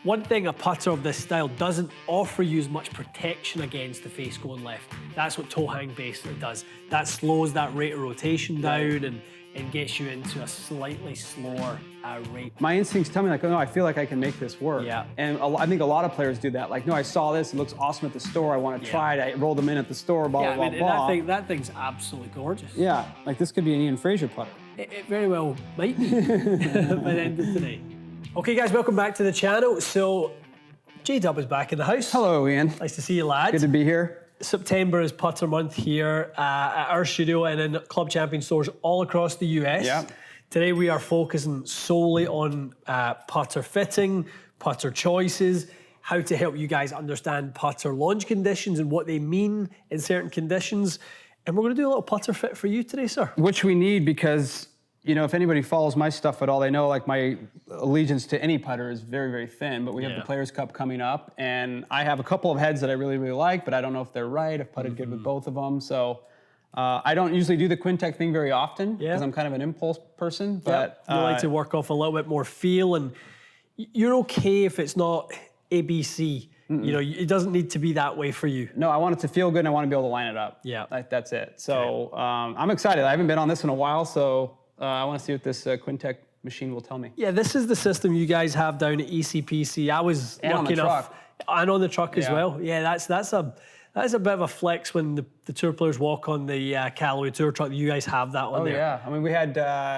One thing a putter of this style doesn't offer you as much protection against the face going left. That's what toe hang basically does. That slows that rate of rotation down and gets you into a slightly slower rate. My instincts tell me like, oh no, I feel like I can make this work. Yeah. And I think a lot of players do that. Like, no, I saw this, it looks awesome at the store, I want to try it, I rolled them in at the store, blah, blah, blah. That thing's absolutely gorgeous. Yeah, like this could be an Ian Fraser putter. It very well might be by the end of today. Okay guys, welcome back to the channel. So, J-Dub is back in the house. Hello, Ian. Nice to see you, lad. Good to be here. September is putter month here at our studio and in Club Champion stores all across the US. Yeah. Today we are focusing solely on putter fitting, putter choices, how to help you guys understand putter launch conditions and what they mean in certain conditions. And we're going to do a little putter fit for you today, sir. Which we need because, you know, if anybody follows my stuff at all, they know like my allegiance to any putter is very, very thin, but we have the Players' Cup coming up and I have a couple of heads that I really, really like, but I don't know if they're right. I've putted good with both of them. So I don't usually do the Quintic thing very often because I'm kind of an impulse person, but you like to work off a little bit more feel, and you're okay if it's not ABC. You know, it doesn't need to be that way for you. No, I want it to feel good and I want to be able to line it up. Yeah. That's it. So I'm excited. I haven't been on this in a while, so I want to see what this Quintic machine will tell me. Yeah, this is the system you guys have down at ECPC. I was and lucky enough. And on the truck as well. Yeah, that's a bit of a flex when the tour players walk on the Callaway Tour truck. You guys have that on there. Oh yeah, I mean we had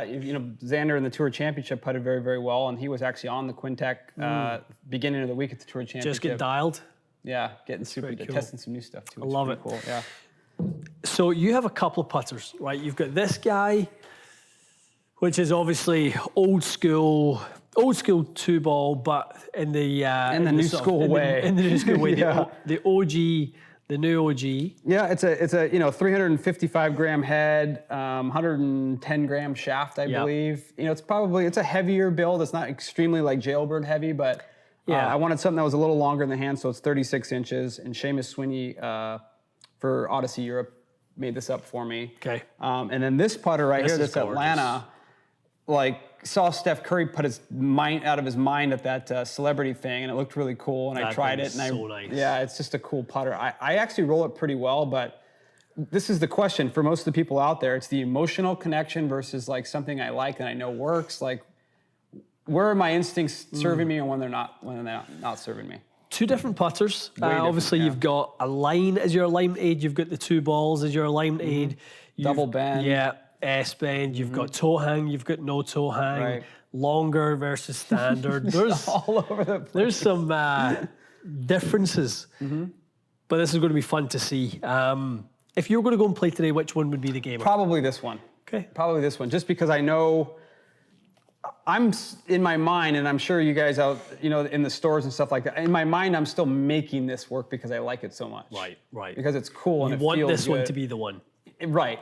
you know, Xander in the Tour Championship putted very, very well, and he was actually on the Quintic beginning of the week at the Tour Championship. Just get dialed. Yeah, getting super cool. Testing some new stuff too. I love it. Cool. Yeah. So you have a couple of putters, right? You've got this guy, which is obviously old school two ball, but in the new school way. In the new school way, the OG, the new OG. Yeah, it's a you know 355 gram head, 110 gram shaft, I believe. You know, it's a heavier build. It's not extremely like jailbird heavy, but I wanted something that was a little longer in the hand, so it's 36 inches. And Seamus Sweeney for Odyssey Europe made this up for me. Okay. And then this putter right here, this Atlanta, like saw Steph Curry put his mind out of his mind at that celebrity thing, and it looked really cool. And I tried it, and nice. Yeah, it's just a cool putter. I actually roll it pretty well, but this is the question for most of the people out there. It's the emotional connection versus like something I like and I know works. Like, where are my instincts serving me, and when they're not serving me? Two different putters. Obviously, you've got a line as your alignment aid. You've got the two balls as your alignment aid. Double bend. Yeah. S-bend, you've got toe hang, you've got no toe hang, longer versus standard. There's all over the place. There's some differences, but this is going to be fun to see. If you were going to go and play today, which one would be the gamer? Probably this one. Okay. Probably this one, just because I know I'm in my mind, and I'm sure you guys out, you know, in the stores and stuff like that. In my mind, I'm still making this work because I like it so much. Right. Because it's cool and it feels good. You want this one to be the one. Right.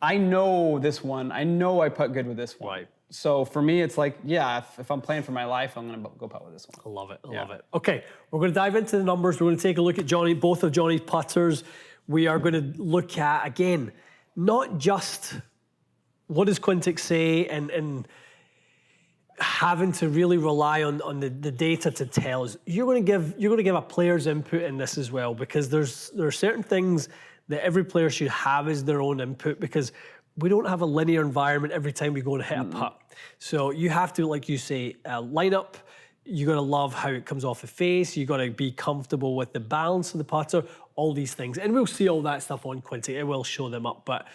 I know this one. I know I putt good with this one. Right. So for me, it's like, yeah, if I'm playing for my life, I'm going to go putt with this one. I love it. I love it. Okay, we're going to dive into the numbers. We're going to take a look at both of Johnny's putters. We are going to look at, again, not just what does Quintic say and having to really rely on the data to tell us. You're going to give a player's input in this as well, because there are certain things that every player should have as their own input, because we don't have a linear environment every time we go to hit a putt. So you have to, like you say, line up. You got to love how it comes off the face. You got to be comfortable with the balance of the putter, all these things. And we'll see all that stuff on Quintic. It will show them up. But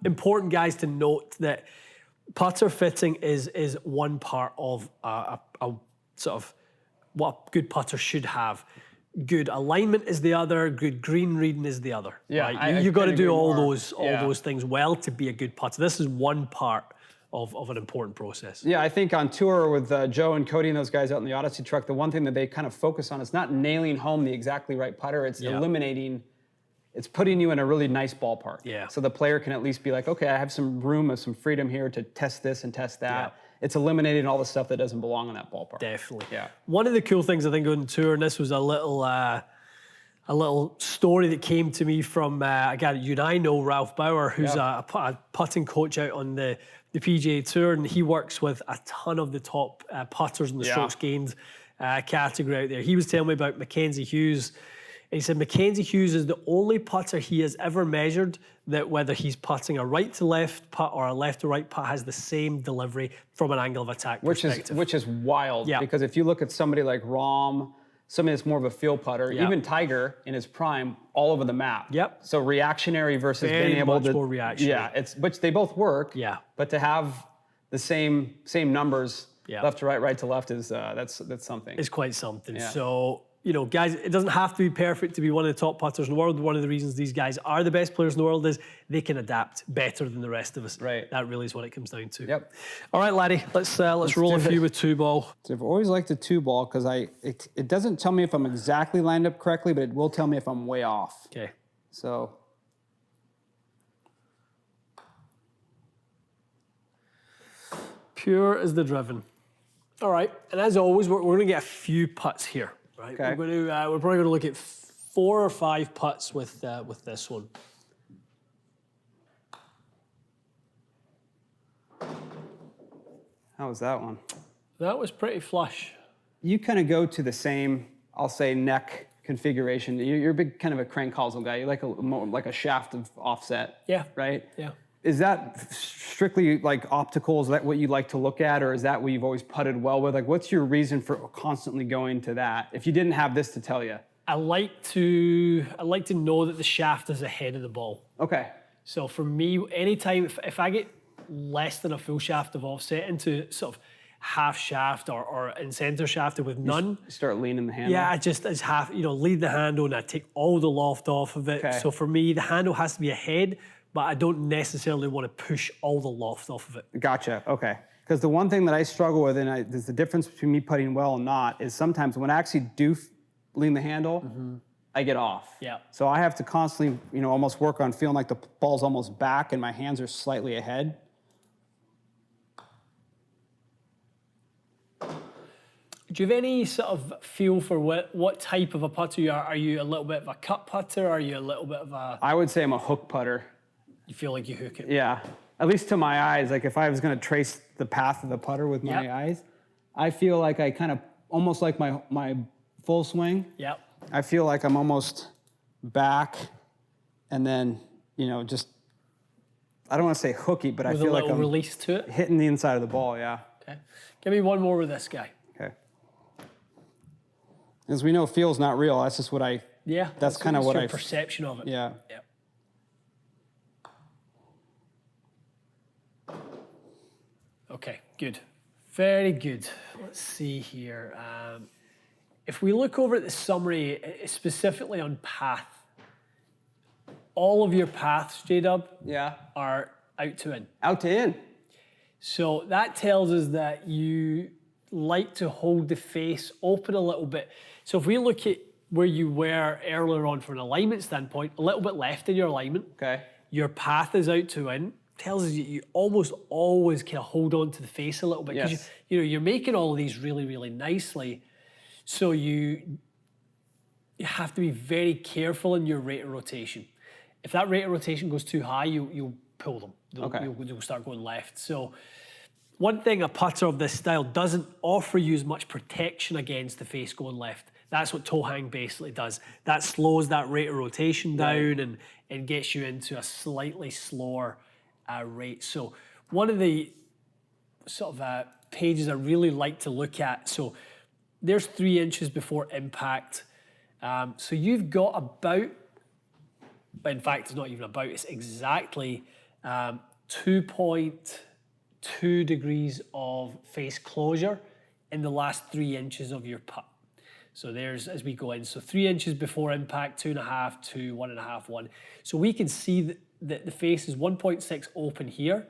important, guys, to note that putter fitting is one part of a sort of what a good putter should have. Good alignment is the other, good green reading is the other. Yeah, right? You've got to do all those things well to be a good putter. This is one part of an important process. Yeah, I think on tour with Joe and Cody and those guys out in the Odyssey truck, the one thing that they kind of focus on is not nailing home the exactly right putter, it's eliminating, it's putting you in a really nice ballpark. Yeah. So the player can at least be like, okay, I have some room of some freedom here to test this and test that. Yeah. It's eliminating all the stuff that doesn't belong in that ballpark. Definitely. Yeah. One of the cool things I think on tour, and this was a little story that came to me from a guy that you and I know, Ralph Bauer, who's a putting coach out on the PGA Tour, and he works with a ton of the top putters in the strokes gained category out there. He was telling me about Mackenzie Hughes. He said Mackenzie Hughes is the only putter he has ever measured that whether he's putting a right to left putt or a left to right putt has the same delivery from an angle of attack perspective. Which is wild. Yeah. Because if you look at somebody like Rahm, somebody that's more of a field putter, even Tiger in his prime, all over the map. Yep. So reactionary versus being able to more reactionary. Yeah, which they both work. Yeah. But to have the same numbers, Yeah. left to right, right to left, is that's something. It's quite something. Yeah. So, guys, it doesn't have to be perfect to be one of the top putters in the world. One of the reasons these guys are the best players in the world is they can adapt better than the rest of us. Right. That really is what it comes down to. Yep. All right, laddie, let's roll a few with 2-ball. So I've always liked the 2-ball because it doesn't tell me if I'm exactly lined up correctly, but it will tell me if I'm way off. Okay. So Pure as the driven. All right, and as always, we're going to get a few putts here. Right. Okay. We're probably going to look at 4 or 5 putts with this one. how was that one? That was pretty flush. You kind of go to the same, I'll say, neck configuration. You're a big kind of a crank hosel guy. You like a shaft of offset. Yeah. Right? Yeah. Is that strictly like optical? Is that what you like to look at, or is that what you've always putted well with? Like, what's your reason for constantly going to that if you didn't have this to tell you? I like to know that the shaft is ahead of the ball. Okay. So for me, anytime if I get less than a full shaft of offset into sort of half shaft or in center shafted with none, You start leaning the handle. yeah, I just as half, lead the handle and I take all the loft off of it. Okay. So for me, the handle has to be ahead, but I don't necessarily want to push all the loft off of it. Gotcha. Okay. Because the one thing that I struggle with, and there's the difference between me putting well and not, is sometimes when I actually do lean the handle, I get off. Yeah. So I have to constantly, almost work on feeling like the ball's almost back and my hands are slightly ahead. Do you have any sort of feel for what type of a putter you are? Are you a little bit of a cut putter? Are you a little bit of a... I would say I'm a hook putter. You feel like you hook it? Yeah. At least to my eyes. Like if I was going to trace the path of the putter with my eyes, I feel like I kind of almost like my full swing. Yep. I feel like I'm almost back and then, just, I don't want to say hooky, but With I feel a like little I'm release to it? hitting the inside of the ball, yeah. Okay. Give me one more with this guy. Okay. As we know, feel's not real. That's just what Yeah. That's kind of what your perception of it. Yeah. Yeah. Okay, good. Very good. Let's see here. If we look over at the summary, specifically on path, all of your paths, J-Dub, are out to in. Out to in. So that tells us that you like to hold the face open a little bit. So if we look at where you were earlier on from an alignment standpoint, a little bit left in your alignment, Okay. your path is out to in, tells us you almost always kind of hold on to the face a little bit because Yes. you're making all of these really, really nicely. So you have to be very careful in your rate of rotation. If that rate of rotation goes too high, you'll pull them. You'll start going left. So one thing a putter of this style doesn't offer you as much protection against the face going left. That's what toe hang basically does. That slows that rate of rotation down and gets you into a slightly slower rate. So one of the sort of pages I really like to look at, so there's 3 inches before impact. So you've got about, in fact, it's not even about, it's exactly 2.2 degrees of face closure in the last 3 inches of your putt. So there's, as we go in, so 3 inches before impact, 2.5 to 1.5, 1. So we can see that the face is 1.6 open here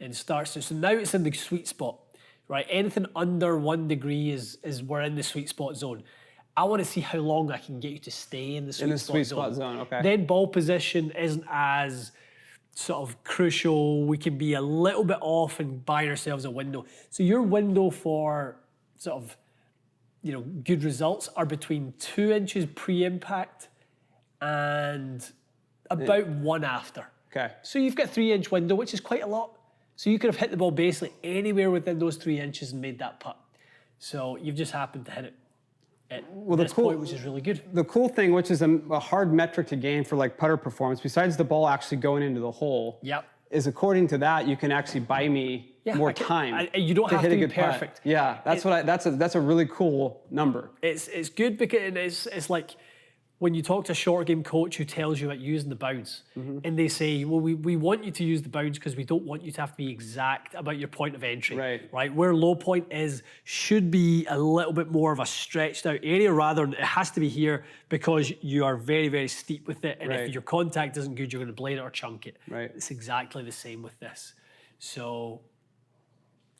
and starts to, so now it's in the sweet spot, right? Anything under 1 degree is we're in the sweet spot zone. I want to see how long I can get you to stay in the sweet spot zone. Okay. Then ball position isn't as sort of crucial. We can be a little bit off and buy ourselves a window. So your window for sort of, good results are between 2 inches pre-impact and about 1 after. Okay. So you've got a 3 inch window, which is quite a lot. So you could have hit the ball basically anywhere within those 3 inches and made that putt. So you've just happened to hit it at the this point, which is really good. The cool thing, which is a hard metric to gain for like putter performance, besides the ball actually going into the hole, Yep. is according to that, you can actually buy me more time. You don't have to be perfect. Putt. Yeah, that's a really cool number. It's good because it's like when you talk to a short game coach who tells you about using the bounce, and they say, well, we want you to use the bounce because we don't want you to have to be exact about your point of entry. Right. Where low point is should be a little bit more of a stretched out area rather than it has to be here because you are very, very steep with it. And if your contact isn't good, you're going to blade it or chunk it. Right. It's exactly the same with this. So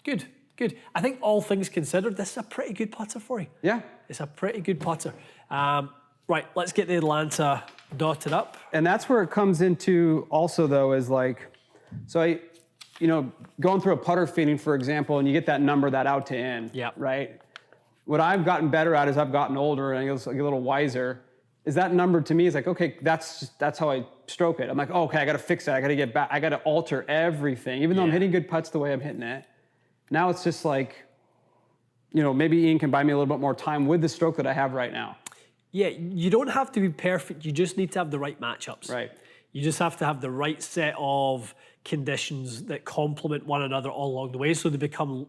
good. I think all things considered, this is a pretty good putter for you. Yeah. It's a pretty good putter. Right, let's get the Atlanta dotted up. And that's where it comes into also though is like, so going through a putter feeding, for example, and you get that number, that out to in, right? What I've gotten better at as I've gotten older and I get a little wiser, is that number to me is like, okay, that's how I stroke it. I'm like, oh, okay, I got to fix that. I got to get back. I got to alter everything. Even though I'm hitting good putts the way I'm hitting it, now it's just like, maybe Ian can buy me a little bit more time with the stroke that I have right now. Yeah, you don't have to be perfect. You just need to have the right matchups. Right. You just have to have the right set of conditions that complement one another all along the way so they become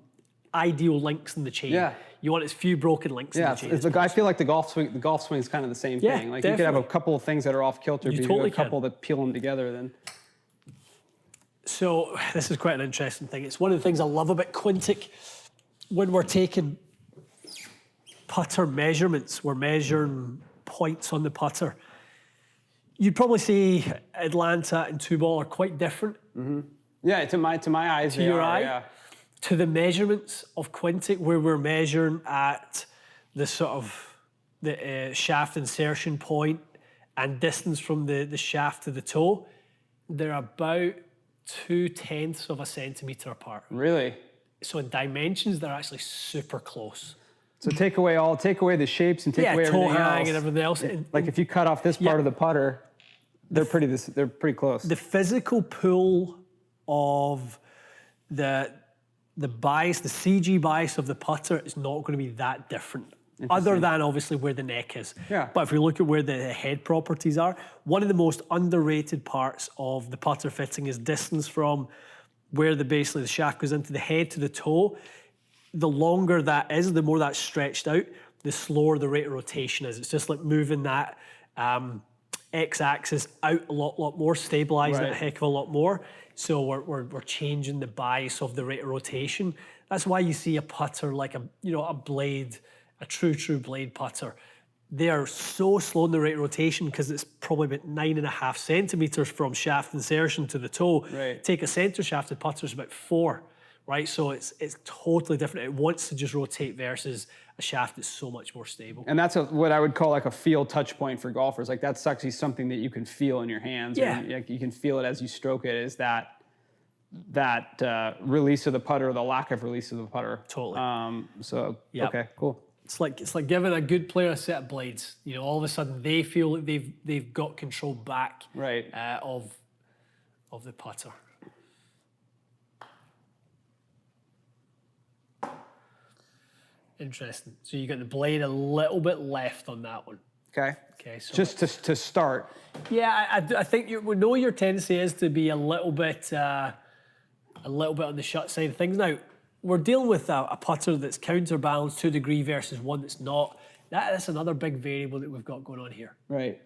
ideal links in the chain. Yeah. You want as few broken links in the chain. I feel like the golf swing is kind of the same thing. Like definitely. You could have a couple of things that are off kilter, but you have a couple that peel them together then. So this is quite an interesting thing. It's one of the things I love about Quintic. When we're taking putter measurements, we're measuring points on the putter. You'd probably say Atlanta and 2-ball are quite different. Mm-hmm. Yeah, to my eyes, to your eye. Yeah. To the measurements of Quintic, where we're measuring at the sort of the shaft insertion point and distance from the shaft to the toe, they're about 0.2 of a centimetre apart. Really? So in dimensions, they're actually super close. So take away the shapes and take away everything else. toe hang and everything else. Like if you cut off this part of the putter, they're pretty close. The physical pull of the bias, the CG bias of the putter is not going to be that different, other than obviously where the neck is. Yeah. But if we look at where the head properties are, one of the most underrated parts of the putter fitting is distance from where basically the shaft goes into the head to the toe. The longer that is, the more that's stretched out, the slower the rate of rotation is. It's just like moving that x-axis out a lot more, stabilizing it a heck of a lot more. So we're changing the bias of the rate of rotation. That's why you see a putter like a blade, a true blade putter. They are so slow in the rate of rotation because it's probably about 9.5 centimeters from shaft insertion to the toe. Right. Take a center shafted putter, it's about 4. Right, so it's totally different. It wants to just rotate versus a shaft that's so much more stable. And that's what I would call like a feel touch point for golfers. Like that's actually something that you can feel in your hands. Yeah. You can feel it as you stroke it. Is that release of the putter, or the lack of release of the putter? Totally. Okay, cool. It's like giving a good player a set of blades. All of a sudden they feel like they've got control back. Right. Of the putter. Interesting. So you got the blade a little bit left on that one. Okay. So just to start. Yeah, I think we know your tendency is to be a little bit on the shut side of things. Now we're dealing with a putter that's counterbalanced 2 degree versus one that's not. That's another big variable that we've got going on here. Right.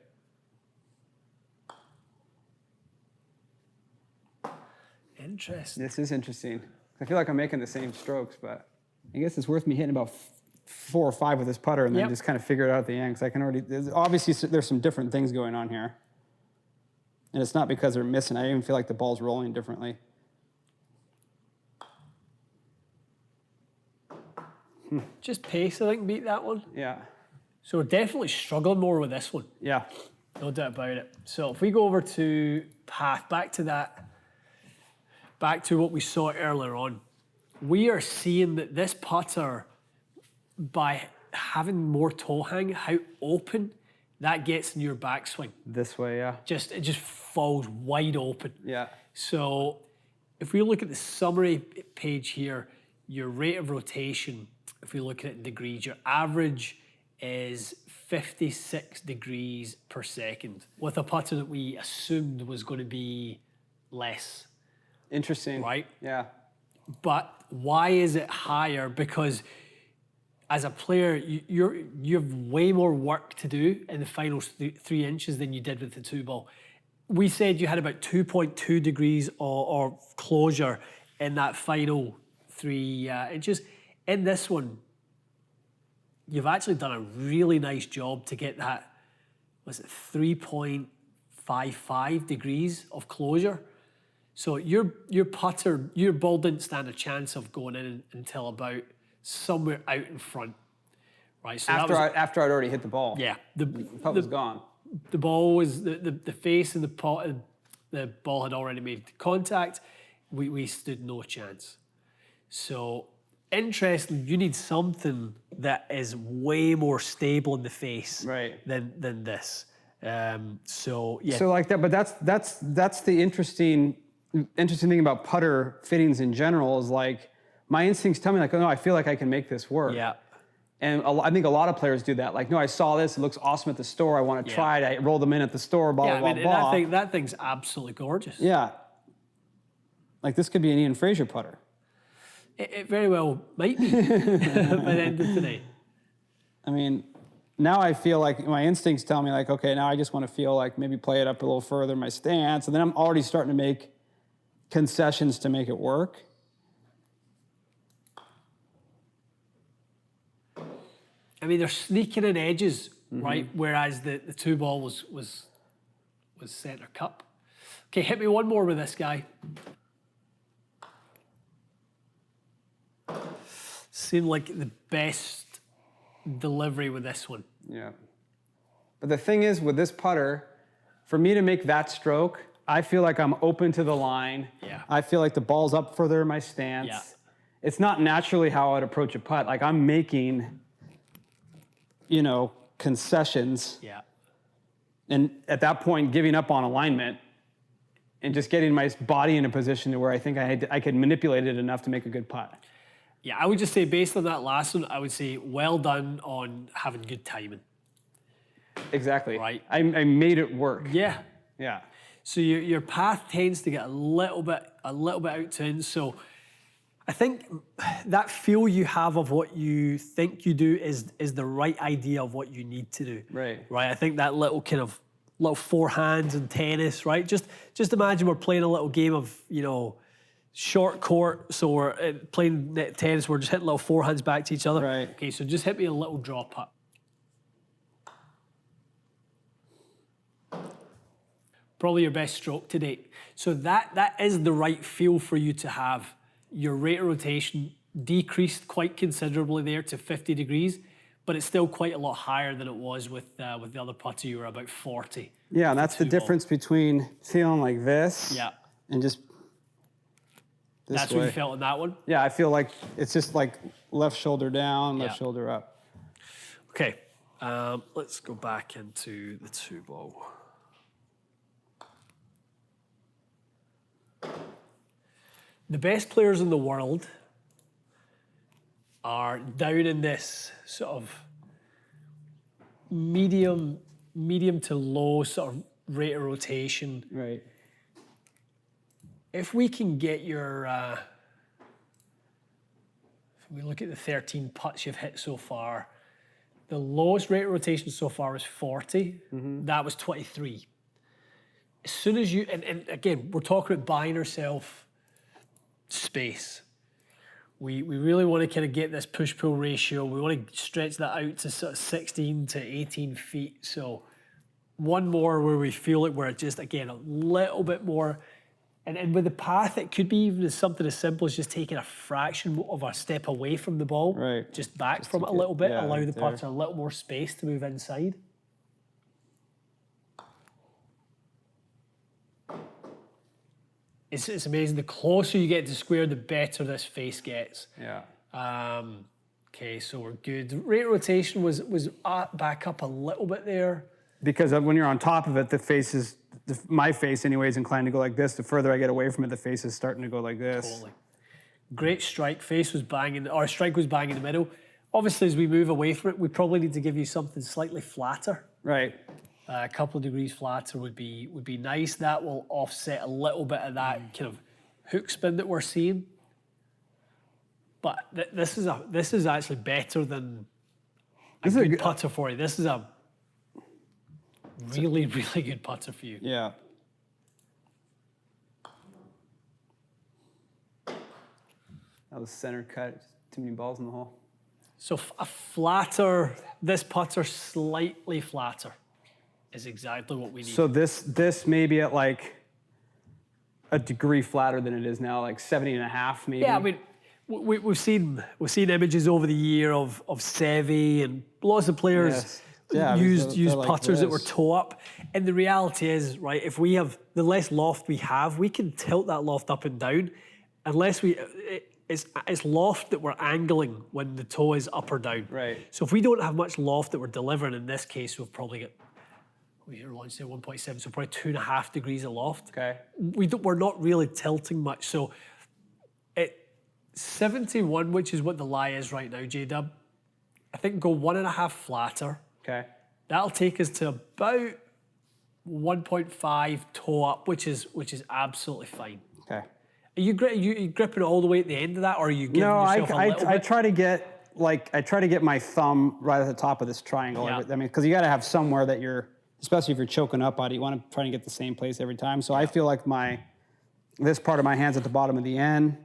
Interesting. This is interesting. I feel like I'm making the same strokes, but I guess it's worth me hitting about 4 or 5 with this putter and then just kind of figure it out at the end. Because I can already, obviously there's some different things going on here. And it's not because they're missing. I even feel like the ball's rolling differently. Just pace, I think, beat that one. Yeah. So we're definitely struggling more with this one. Yeah. No doubt about it. So if we go over to path, back to what we saw earlier on, we are seeing that this putter, by having more toe hang, how open that gets in your backswing. This way, yeah. It just falls wide open. Yeah. So if we look at the summary page here, your rate of rotation if we look at it in degrees, your average is 56 degrees per second with a putter that we assumed was going to be less. Interesting. Right? Yeah. But why is it higher? Because as a player, you have way more work to do in the final 3 inches than you did with the 2-ball. We said you had about 2.2 degrees or closure in that final 3 inches. In this one, you've actually done a really nice job to get that, was it 3.55 degrees of closure? So your putter, your ball didn't stand a chance of going in until about somewhere out in front, right? So after I'd already hit the ball. Yeah. The putt was gone. The ball was, the face and the ball had already made contact. We stood no chance. So interesting, you need something that is way more stable in the face than this. So yeah. So like that, but that's the interesting thing about putter fittings in general is like my instincts tell me like, oh no, I feel like I can make this work. Yeah. And I think a lot of players do that. Like, no, I saw this, it looks awesome at the store, I want to try it, I roll them in at the store, blah, blah, blah. That thing's absolutely gorgeous. Yeah. Like this could be an Ian Fraser putter. It very well might be by the end of today. I mean, now I feel like my instincts tell me like, okay, now I just want to feel like maybe play it up a little further in my stance. And then I'm already starting to make concessions to make it work. I mean, they're sneaking in edges, right? Whereas the 2-ball was center cup. Okay, hit me one more with this guy. Seemed like the best delivery with this one. Yeah. But the thing is, with this putter, for me to make that stroke, I feel like I'm open to the line. Yeah. I feel like the ball's up further in my stance. Yeah. It's not naturally how I'd approach a putt. Like I'm making, concessions. Yeah. And at that point, giving up on alignment and just getting my body in a position to where I think I could manipulate it enough to make a good putt. Yeah, I would just say based on that last one, I would say well done on having good timing. Exactly. Right. I made it work. Yeah. Yeah. So your path tends to get a little bit out to in. So I think that feel you have of what you think you do is the right idea of what you need to do. Right. Right. I think that little forehands in tennis, right? Just imagine we're playing a little game of, short court. So we're playing tennis, we're just hitting little forehands back to each other. Right. Okay, so just hit me a little draw putt. Probably your best stroke to date. So that is the right feel for you to have. Your rate of rotation decreased quite considerably there to 50 degrees, but it's still quite a lot higher than it was with the other putter. You were about 40. Yeah, and that's the difference between feeling like this and just this That's way. what you felt in that one? Yeah, I feel like it's just like left shoulder down, left shoulder up. Okay, let's go back into the 2-ball. The best players in the world are down in this sort of medium to low sort of rate of rotation. Right. If we can get your, if we look at the 13 putts you've hit so far, the lowest rate of rotation so far is 40. That was 23. As soon as you, and again, we're talking about buying ourselves space. We really want to kind of get this push-pull ratio. We want to stretch that out to sort of 16 to 18 feet. So one more where we feel it, where it's just, again, a little bit more. And with the path, it could be even something as simple as just taking a fraction of a step away from the ball. Right. Just back from it a little bit, allow right the putter a little more space to move inside. It's amazing. The closer you get to square, the better this face gets. Yeah. Okay, so we're good. Rate rotation was back up a little bit there. Because when you're on top of it, the face is, my face anyway, is inclined to go like this. The further I get away from it, the face is starting to go like this. Totally. Great strike. Face was banging, or strike was banging in the middle. Obviously, as we move away from it, we probably need to give you something slightly flatter. Right. A couple of degrees flatter would be nice. That will offset a little bit of that kind of hook spin that we're seeing. But this is actually better than a good putter for you. This is a really, really good putter for you. Yeah. That was center cut. Too many balls in the hole. So a flatter, this putter slightly flatter is exactly what we need. So this may be at like a degree flatter than it is now, like 70.5 maybe. Yeah, I mean, we've seen images over the year of Seve and lots of players used like putters that were toe up. And the reality is, right, if we have the less loft we have, we can tilt that loft up and down, unless it's loft that we're angling when the toe is up or down. Right. So if we don't have much loft that we're delivering, in this case, we've probably got, we're launching at 1.7, so probably 2.5 degrees of loft. Okay. We're not really tilting much. So at 71, which is what the lie is right now, J-Dub, I think go 1.5 flatter. Okay. That'll take us to about 1.5 toe up, which is absolutely fine. Okay. Are you gripping it all the way at the end of that, or are you giving yourself a little bit? I try to get my thumb right at the top of this triangle. Yeah. I mean, because you got to have somewhere that you're, especially if you're choking up on it, you want to try to get the same place every time. So I feel like this part of my hand's at the bottom of the end.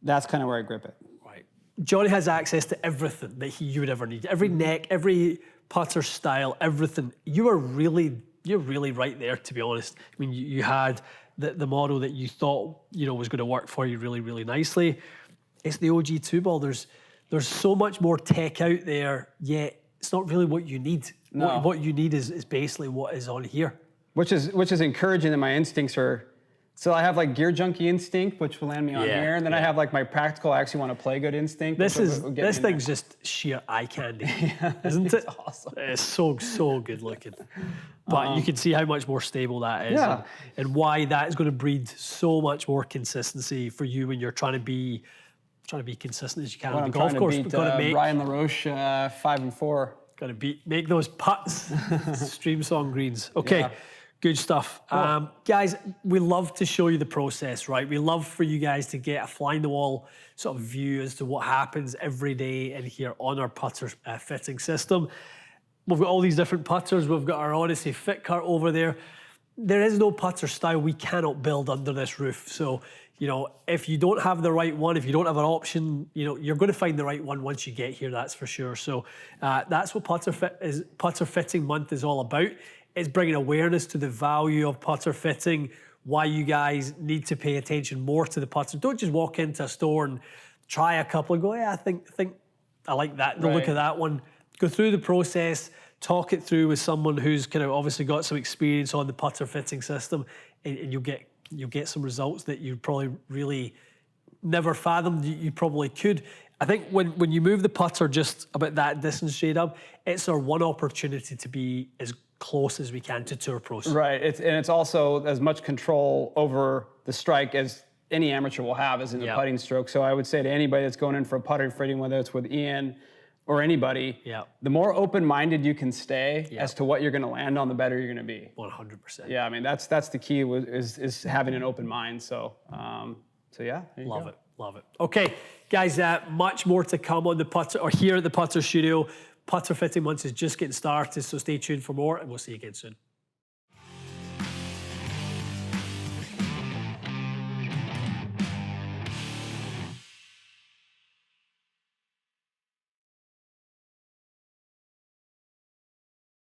That's kind of where I grip it. Right. Johnny has access to everything that you would ever need. Every neck, every putter style, everything. You're really right there, to be honest. I mean, you had the model that you thought was going to work for you really, really nicely. It's the OG 2-ball. There's so much more tech out there, yet it's not really what you need. No. What you need is basically what is on here. Which is encouraging that my instincts are. So I have like gear junkie instinct, which will land me on here, and then I have like my practical, I actually want to play good instinct. This thing's just sheer eye candy, isn't it? Awesome. It's so good looking. But you can see how much more stable that is, Yeah. and why that is going to breed so much more consistency for you when you're trying to be consistent as you can on the golf course. We've got to beat Brian LaRoche 5 and 4. Got to make those putts, stream song greens. Okay. Yeah. Good stuff. Cool. Guys, we love to show you the process, right? We love for you guys to get a fly-in-the-wall sort of view as to what happens every day in here on our putter fitting system. We've got all these different putters. We've got our Odyssey fit cart over there. There is no putter style we cannot build under this roof. So, if you don't have the right one, if you don't have an option, you're going to find the right one once you get here, that's for sure. So that's what Putter Fitting Month is all about. It's bringing awareness to the value of putter fitting, why you guys need to pay attention more to the putter. Don't just walk into a store and try a couple and go, yeah, I think I like that. Don't look at that one. Go through the process, talk it through with someone who's kind of obviously got some experience on the putter fitting system, and you'll get some results that you probably really never fathomed you probably could. I think when you move the putter just about that distance, J-Dub, it's our one opportunity to be as close as we can to Tour Pros. Right, it's also as much control over the strike as any amateur will have as in the putting stroke. So I would say to anybody that's going in for a putter fitting, whether it's with Ian or anybody, the more open-minded you can stay as to what you're going to land on, the better you're going to be. 100%. Yeah, I mean that's the key is having an open mind. So yeah, love it. Okay, guys, much more to come on the putter or here at the Putter Studio. Putter Fitting Month is just getting started, so stay tuned for more, and we'll see you again soon.